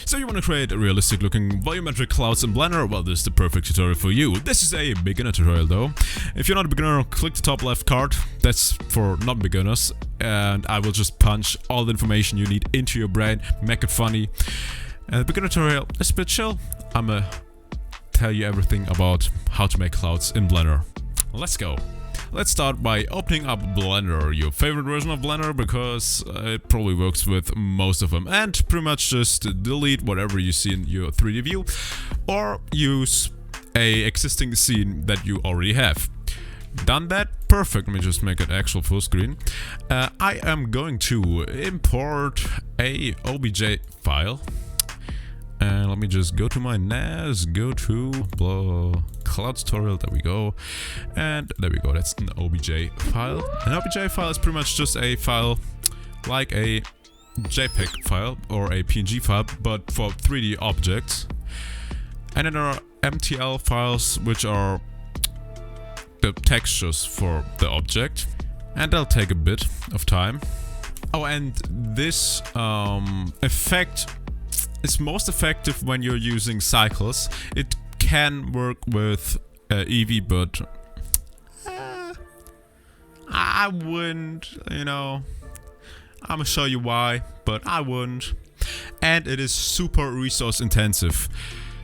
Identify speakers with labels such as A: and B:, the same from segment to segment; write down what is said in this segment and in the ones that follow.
A: So you want to create realistic looking volumetric clouds in Blender? Well, this is the perfect tutorial for you. This is a beginner tutorial though. If you're not a beginner, click the top left card. That's for non-beginners. And I will just punch all the information you need into your brain, make it funny. And the beginner tutorial is a bit chill. I'ma tell you everything about how to make clouds in Blender. Let's go. Let's start by opening up Blender, your favorite version of Blender, because it probably works with most of them. And pretty much just delete whatever you see in your 3D view, or use a existing scene that you already have. Done that? Perfect. Let me just make it actual full screen. I am going to import a OBJ file. And let me just go to my NAS, go to cloud tutorial, there we go. And there we go, that's an OBJ file. An OBJ file is pretty much just a file like a JPEG file or a PNG file, but for 3D objects. And then there are MTL files, which are the textures for the object. And they'll take a bit of time. Oh, and this effect is most effective when you're using cycles. It can work with EEVEE, but I wouldn't, you know. I'm gonna show you why, but I wouldn't. And it is super resource intensive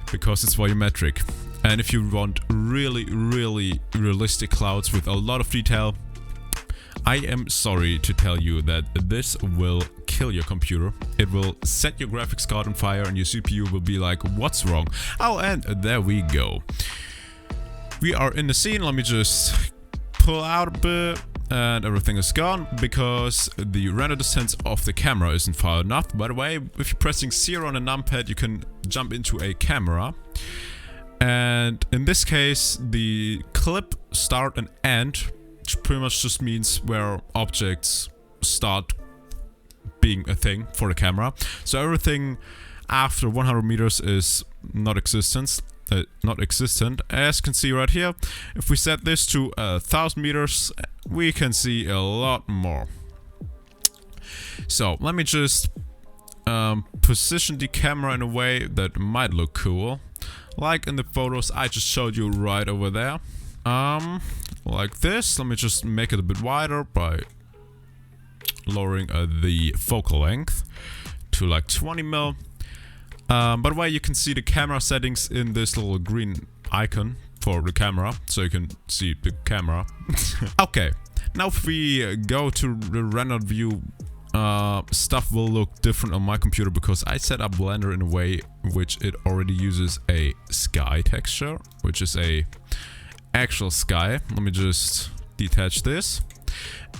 A: because it's volumetric. And if you want really realistic clouds with a lot of detail, I am sorry to tell you that this will kill your computer. It will set your graphics card on fire and your CPU will be like, what's wrong? Oh, and there we go. We are in the scene. Let me just pull out a bit and everything is gone because the render distance of the camera isn't far enough. By the way, if you're pressing 0 on a numpad, you can jump into a camera. And in this case, the clip start and end, which pretty much just means where objects start being a thing for the camera. So everything after 100 meters is not existent. As you can see right here, if we set this to 1000 meters, we can see a lot more. So let me just position the camera in a way that might look cool, like in the photos I just showed you right over there. Like this. Let me just make it a bit wider by lowering the focal length to like 20 mil. By the way, you can see the camera settings in this little green icon for the camera, so you can see the camera. Okay, now if we go to the rendered view, stuff will look different on my computer because I set up Blender in a way which it already uses a sky texture, which is a actual sky. Let me just detach this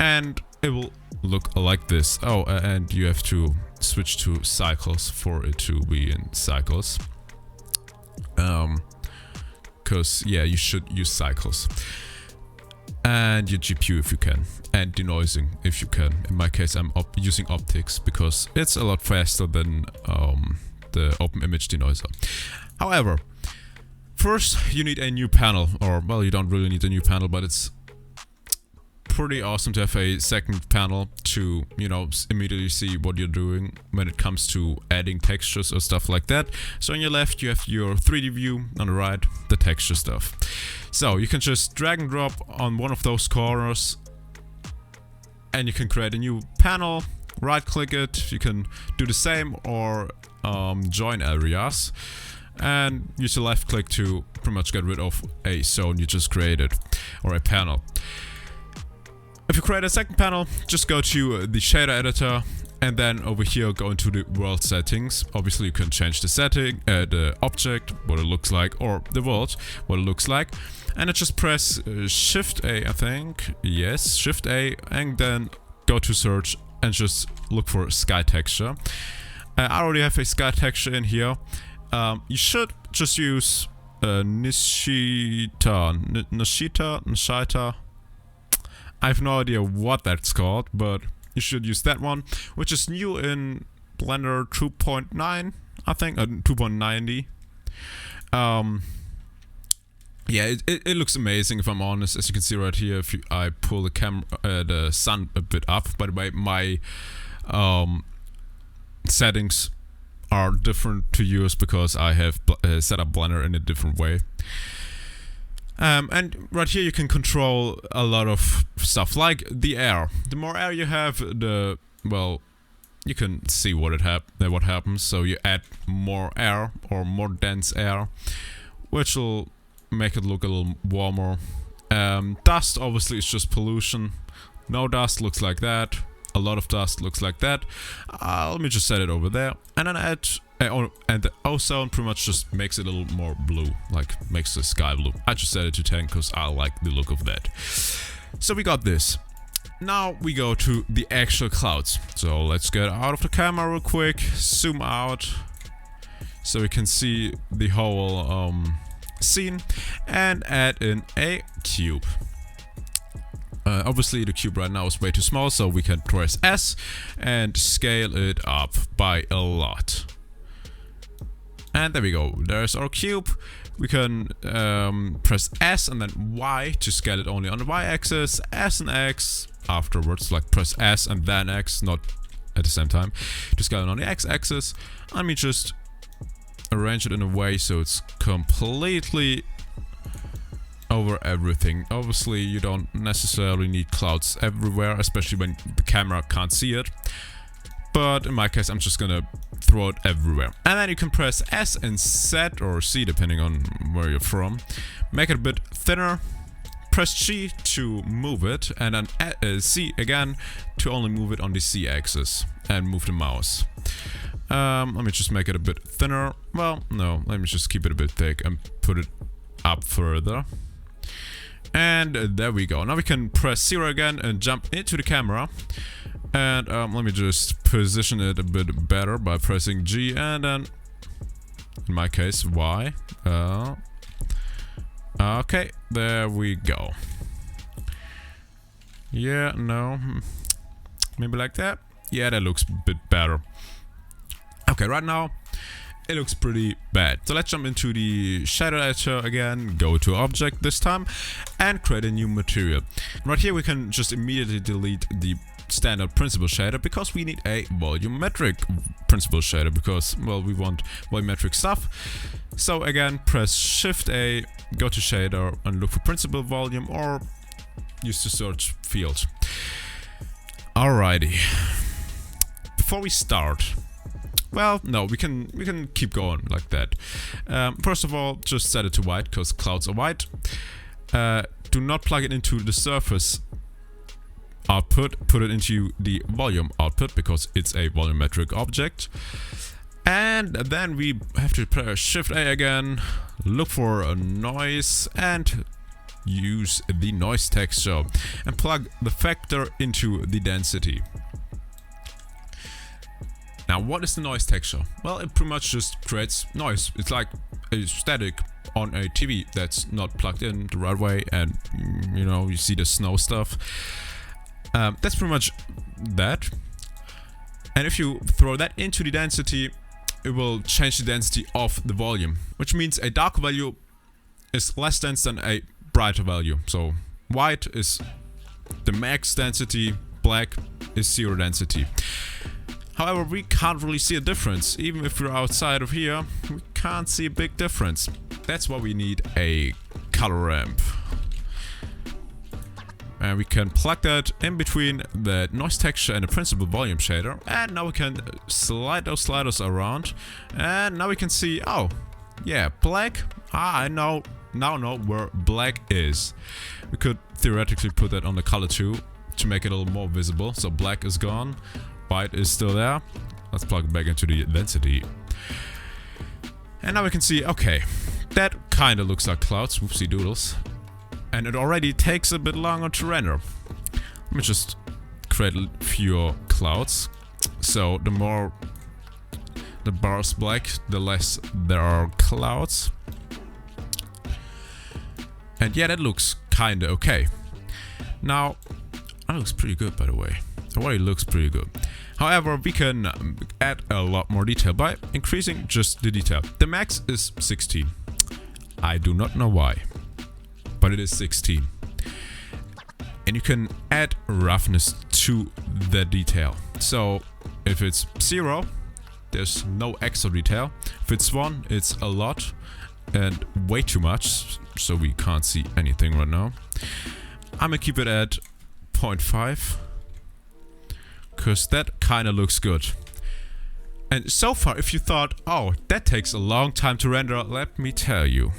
A: and it will look like this. Oh, and you have to switch to cycles for it to be in cycles, because yeah, you should use cycles. And your GPU if you can, and denoising if you can. In my case, I'm using optics because it's a lot faster than the open image denoiser. However, first, you need a new panel, or well, you don't really need a new panel, but it's pretty awesome to have a second panel to, you know, immediately see what you're doing when it comes to adding textures or stuff like that. So on your left, you have your 3D view, on the right, the texture stuff. So you can just drag and drop on one of those corners, and you can create a new panel, right click it, you can do the same, or join areas. And use the left click to pretty much get rid of a zone you just created, or a panel. If you create a second panel, just go to the shader editor, and then over here go into the world settings. Obviously you can change the setting, the object, what it looks like, or the world, what it looks like. And just press Shift A, I think. Yes, Shift A, and then go to search and just look for sky texture. I already have a sky texture in here. You should just use Nishita. I have no idea what that's called, but you should use that one, which is new in Blender 2.9, I think, 2.90. Yeah, it looks amazing if I'm honest. As you can see right here, if I pull the the sun a bit up. By the way, my settings are different to yours because I have set up Blender in a different way. And right here you can control a lot of stuff, like the air. The more air you have, the, well, you can see what happens. So you add more air or more dense air, which will make it look a little warmer. Dust obviously is just pollution. No dust looks like that. A lot of dust looks like that. Let me just set it over there, and then add and the ozone pretty much just makes it a little more blue, like makes the sky blue. I just set it to 10 because I like the look of that. So we got this. Now we go to the actual clouds. So let's get out of the camera real quick, zoom out, so we can see the whole scene, and add in a cube. Obviously the cube right now is way too small, so we can press S and scale it up by a lot. And there we go, there's our cube. We can press S and then Y to scale it only on the Y-axis, S and X afterwards, like press S and then X, not at the same time, to scale it on the X-axis. Let me just arrange it in a way so it's completely over everything. Obviously you don't necessarily need clouds everywhere, especially when the camera can't see it, but in my case I'm just gonna throw it everywhere. And then you can press S and Z or C depending on where you're from, make it a bit thinner, press G to move it, and then C again to only move it on the C axis, and move the mouse. Let me just make it a bit thinner. Well, no, let me just keep it a bit thick and put it up further. And there we go. Now we can press 0 again and jump into the camera. And let me just position it a bit better by pressing G and then, in my case, Y. Okay, there we go. Yeah, no. Maybe like that. Yeah, that looks a bit better. Okay, right now it looks pretty bad. So let's jump into the shadow editor again, go to object this time, and create a new material. Right here we can just immediately delete the standard principal shader because we need a volumetric principal shader because, well, we want volumetric stuff. So again, press Shift A, go to shader and look for principal volume or use the search field. Alrighty. Before we start, well, no, we can keep going like that. First of all, just set it to white because clouds are white. Do not plug it into the surface output, put it into the volume output because it's a volumetric object. And then we have to press Shift A again, look for a noise and use the noise texture and plug the factor into the density. Now, what is the noise texture? Well, it pretty much just creates noise. It's like a static on a TV that's not plugged in the right way, and you know, you see the snow stuff. That's pretty much that. And if you throw that into the density, it will change the density of the volume, which means a dark value is less dense than a brighter value. So white is the max density, black is zero density. However, we can't really see a difference. Even if we're outside of here, we can't see a big difference. That's why we need a color ramp. And we can plug that in between the noise texture and the principal volume shader. And now we can slide those sliders around. And now we can see, oh, yeah, black. I now know where black is. We could theoretically put that on the color too to make it a little more visible. So black is gone. White is still there. Let's plug it back into the density. And now we can see, okay, that kind of looks like clouds, whoopsie doodles. And it already takes a bit longer to render. Let me just create fewer clouds. So the more the bar is black, the less there are clouds. And yeah, that looks kind of okay. Now, that looks pretty good, by the way. It already looks pretty good. However, we can add a lot more detail by increasing just the detail. The max is 16. I do not know why, but it is 16. And you can add roughness to the detail. So if it's 0, there's no extra detail. If it's 1, it's a lot and way too much, so we can't see anything right now. I'm gonna keep it at 0.5 because that kind of looks good. And so far, if you thought, oh, that takes a long time to render, let me tell you.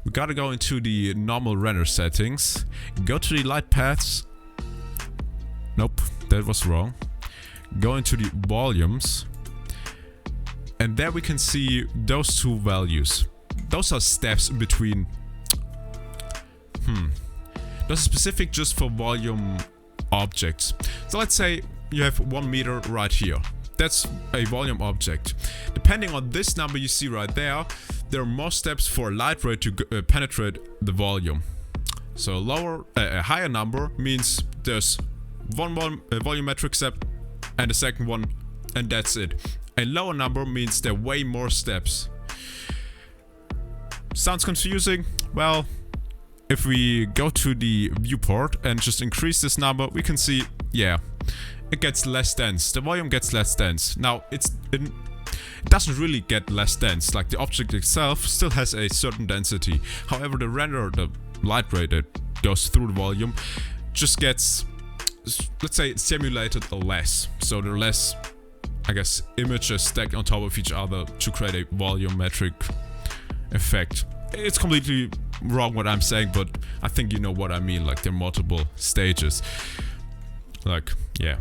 A: We gotta go into the normal render settings, go to the light paths. Nope, that was wrong. Go into the volumes, and there we can see those two values. Those are steps between. Those are specific just for volume objects. So let's say you have 1 meter right here. That's a volume object. Depending on this number you see right there, there are more steps for light ray to penetrate the volume. So a higher number means there's one volumetric step and a second one, and that's it. A lower number means there are way more steps. Sounds confusing? Well, if we go to the viewport and just increase this number, we can see, yeah, it gets less dense. The volume gets less dense. Now, it doesn't really get less dense. Like, the object itself still has a certain density. However, the render, the light ray that goes through the volume, just gets, let's say, simulated less. So there are less, I guess, images stacked on top of each other to create a volumetric effect. It's completely wrong what I'm saying, but I think you know what I mean. Like, there are multiple stages. Like, yeah.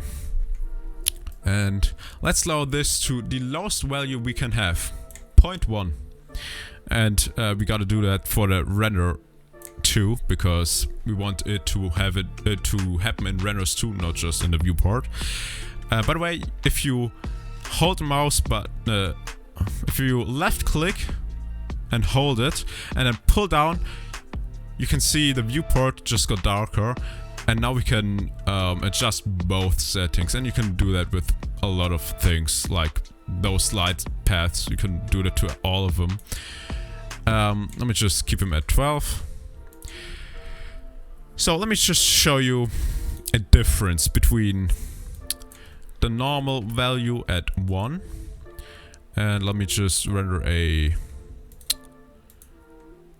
A: And let's lower this to the lowest value we can have, 0.1. And we gotta do that for the render 2, because we want it to have it to happen in renders 2, not just in the viewport. By the way, if you hold the mouse, but if you left click and hold it and then pull down, you can see the viewport just got darker. And now we can adjust both settings, and you can do that with a lot of things, like those light paths. You can do that to all of them. Let me just keep them at 12. So let me just show you a difference between the normal value at 1, and let me just render a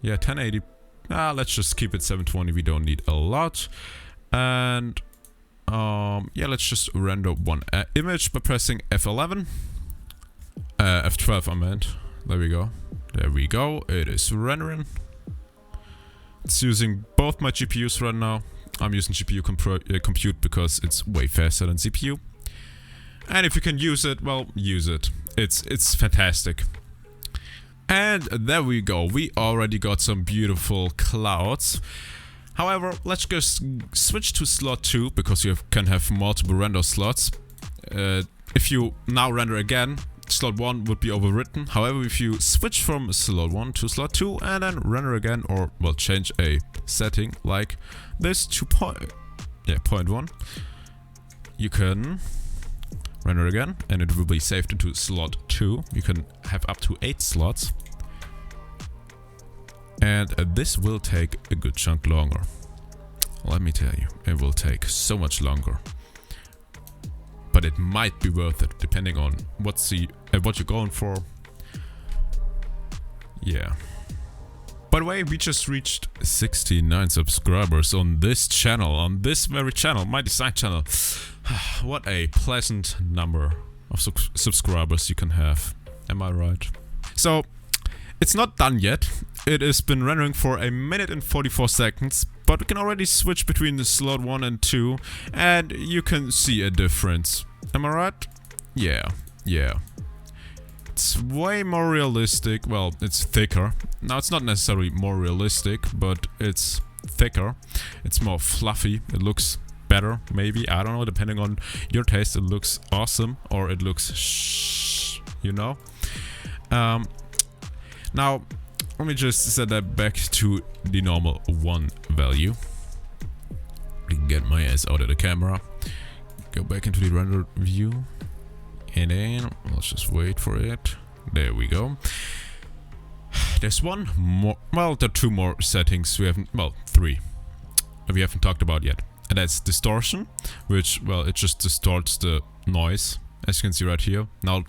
A: 1080. Let's just keep it 720. We don't need a lot. And let's just render one image by pressing F11. F12 I meant. There we go. There we go. It is rendering. It's using both my GPUs right now. I'm using GPU compute because it's way faster than CPU. And if you can use it, well, use it. It's fantastic. And there we go. We already got some beautiful clouds. However, let's just switch to slot 2, because you can have multiple render slots. If you now render again, slot 1 would be overwritten. However, if you switch from slot 1 to slot 2 and then render again, or well, change a setting like this to 0.1, you can render again and it will be saved into slot 2. You can have up to 8 slots. And this will take a good chunk longer. Let me tell you, it will take so much longer. But it might be worth it, depending on what you're going for. Yeah. By the way, we just reached 69 subscribers on this channel, on this very channel, my design channel. What a pleasant number of subscribers you can have. Am I right? So, it's not done yet. It has been rendering for 1 minute and 44 seconds, but we can already switch between the slot 1 and 2, and you can see a difference. Am I right? Yeah. It's way more realistic. Well, it's thicker. Now, it's not necessarily more realistic, but it's thicker. It's more fluffy. It looks better, maybe. I don't know, depending on your taste. It looks awesome, or it looks you know. Now, let me just set that back to the normal 1 value. I can get my ass out of the camera. Go back into the render view. And then, let's just wait for it. There we go. There's one more, well, there are 2 more settings we haven't, well, 3. That we haven't talked about yet. And that's distortion, which, well, it just distorts the noise, as you can see right here. Now,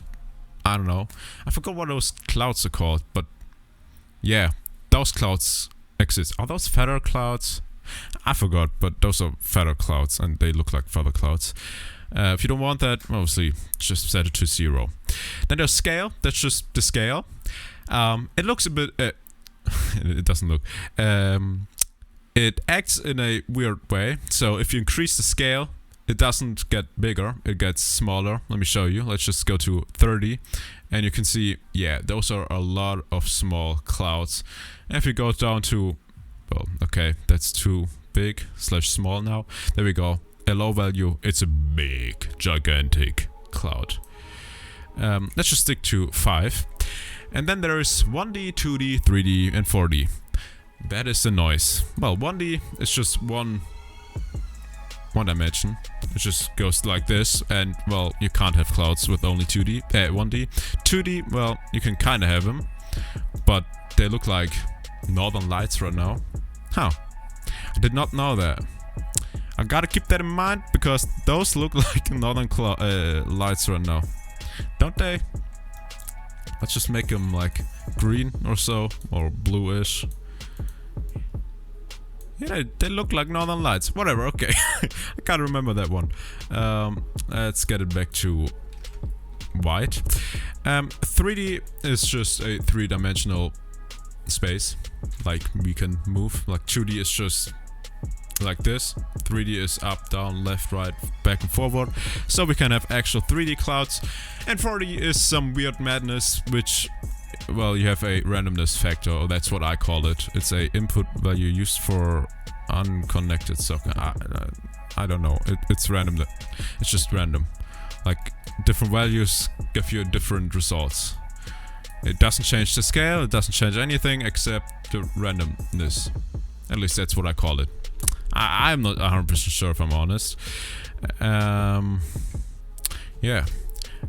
A: I don't know. I forgot what those clouds are called, but yeah, those clouds exist. Are those feather clouds? I forgot, but those are feather clouds and they look like feather clouds. If you don't want that, obviously just set it to 0. Then there's scale. That's just the scale. It looks a bit... it doesn't look... it acts in a weird way. So if you increase the scale, it doesn't get bigger, it gets smaller. Let me show you. Let's just go to 30. And you can see, yeah, those are a lot of small clouds. And if you go down to... Well, okay, that's too big / small now. There we go. A low value, it's a big, gigantic cloud. Let's just stick to 5. And then there is 1D, 2D, 3D, and 4D. That is the noise. Well, 1D is just one dimension. It just goes like this, and well, you can't have clouds with only 1D. 2D, well, you can kind of have them, but they look like northern lights right now. Huh. I did not know that. I gotta keep that in mind, because those look like northern lights right now. Don't they? Let's just make them like green or so, or bluish. Yeah, they look like northern lights. Whatever, okay. I can't remember that one. Let's get it back to white. 3D is just a 3-dimensional space. Like, we can move. Like, 2D is just like this. 3D is up, down, left, right, back and forward. So we can have actual 3D clouds. And 4D is some weird madness, which... Well, you have a randomness factor, or that's what I call it. It's a input value used for unconnected socket. I don't know. It's random. It's just random. Like, different values give you different results. It doesn't change the scale. It doesn't change anything except the randomness. At least that's what I call it. I'm not 100% sure if I'm honest. Yeah.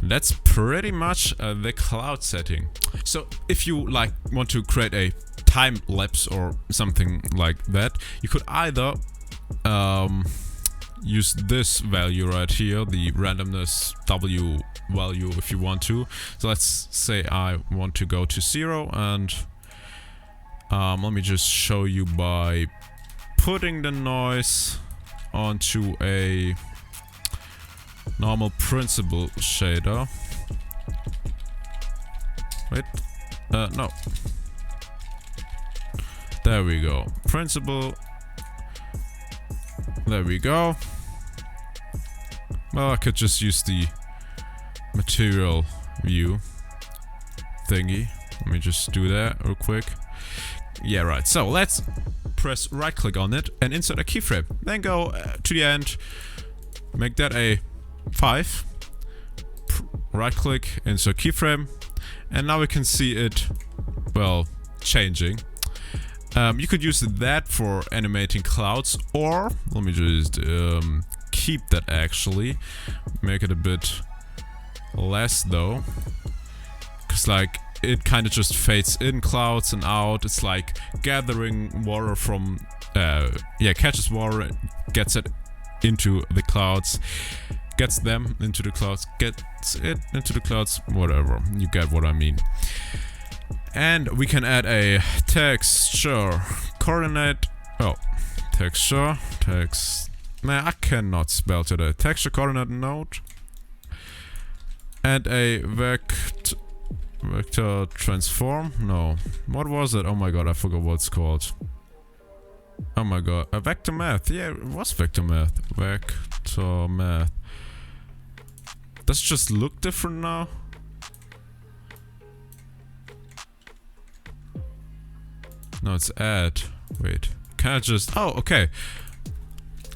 A: That's pretty much the cloud setting. So if you like want to create a time lapse or something like that, you could either use this value right here, the randomness W value, if you want to. So let's say I want to go to 0, and let me just show you by putting the noise onto a normal principle shader. Wait, no. There we go. Principle. There we go. Well, I could just use the material view thingy. Let me just do that real quick. Yeah, right. So let's press right click on it and insert a keyframe. Then go to the end. Make that a 5. Right click, insert keyframe, and now we can see it, well, changing. You could use that for animating clouds, or let me just keep that actually, make it a bit less though, because like it kind of just fades in clouds and out. It's like gathering water from catches water, gets it into the clouds, gets them into the clouds, gets it into the clouds, whatever, you get what I mean. And we can add a texture coordinate. Texture, I cannot spell today. Texture coordinate node. And a vector transform. No, what was it? Oh my god, I forgot what it's called. Oh my god, a vector math. Yeah, it was vector math. Vector math. Does it just look different now? No, it's add. Wait, can I just... Oh, okay.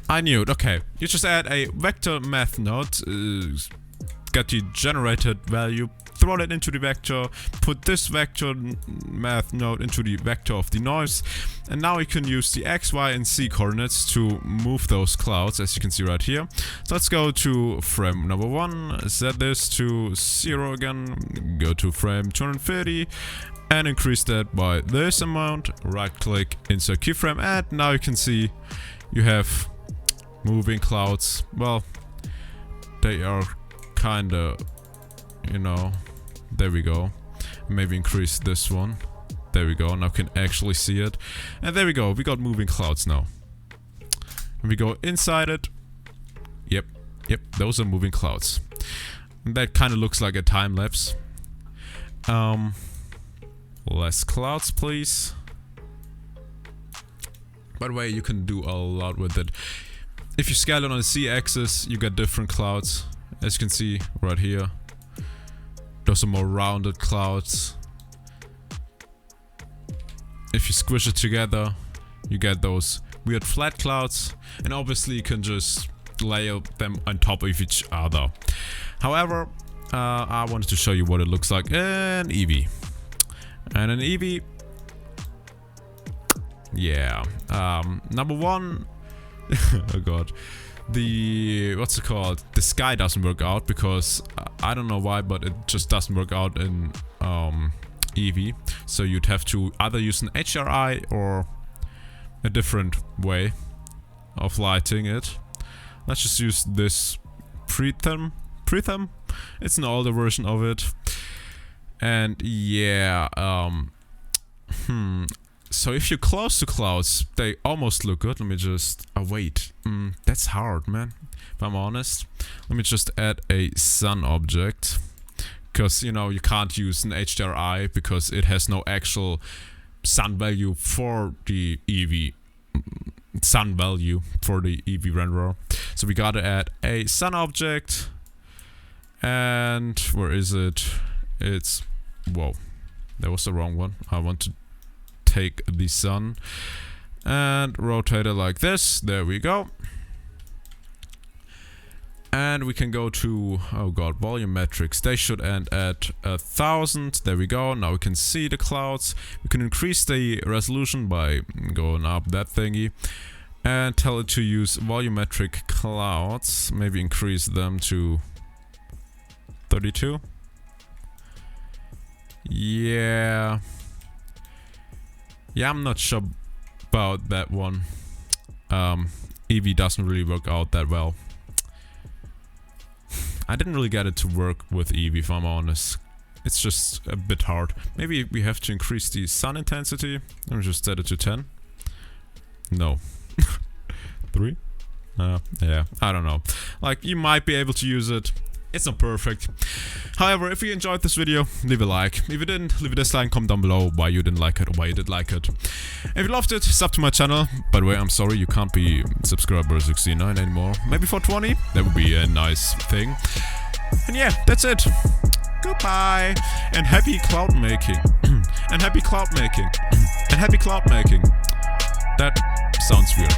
A: I knew it. Okay, you just add a vector math node, get the generated value, throw that into the vector, put this vector math node into the vector of the noise, and now we can use the X, Y, and Z coordinates to move those clouds, as you can see right here. So let's go to frame number 1, set this to 0 again, go to frame 230, and increase that by this amount, right click, insert keyframe, and now you can see you have moving clouds. Well, they are kinda, you know, There we go. Maybe increase this one. There we go. Now we can actually see it. And there we go. We got moving clouds now. And we go inside it. Yep. Yep. Those are moving clouds. And that kind of looks like a time lapse. Less clouds, please. By the way, you can do a lot with it. If you scale it on the Z-axis, you get different clouds. As you can see right here. Those are more rounded clouds. If you squish it together, you get those weird flat clouds. And obviously you can just layer them on top of each other. However, I wanted to show you what it looks like in EEVEE. And in EEVEE, yeah, number one, oh god, what's it called? The sky doesn't work out because I don't know why, but it just doesn't work out in EEVEE. So you'd have to either use an HDRI or a different way of lighting it. Let's just use this Pretham. It's an older version of it. And yeah, so if you're close to clouds, they almost look good. Let me just, wait, that's hard, man, if I'm honest. Let me just add a sun object. Because, you know, you can't use an HDRI because it has no actual sun value for the EEVEE. Sun value for the EEVEE renderer. So we gotta add a sun object. And where is it? It's, whoa, that was the wrong one. I want to take the sun and rotate it like this. There we go. And we can go to, oh god, volumetrics. They should end at 1000. There we go. Now we can see the clouds. We can increase the resolution by going up that thingy. And tell it to use volumetric clouds. Maybe increase them to 32. Yeah. Yeah, I'm not sure about that one. EEVEE doesn't really work out that well. I didn't really get it to work with EEVEE, if I'm honest. It's just a bit hard. Maybe we have to increase the sun intensity. Let me just set it to 10. No. 3? Yeah, I don't know. Like, you might be able to use it. It's not perfect. However, if you enjoyed this video, leave a like. If you didn't, leave a dislike, comment down below why you didn't like it or why you did like it. If you loved it, sub to my channel. By the way, I'm sorry you can't be subscriber 69 anymore. Maybe for 20? That would be a nice thing. And yeah, that's it. Goodbye. And happy cloud making. And happy cloud making. And happy cloud making. That sounds weird.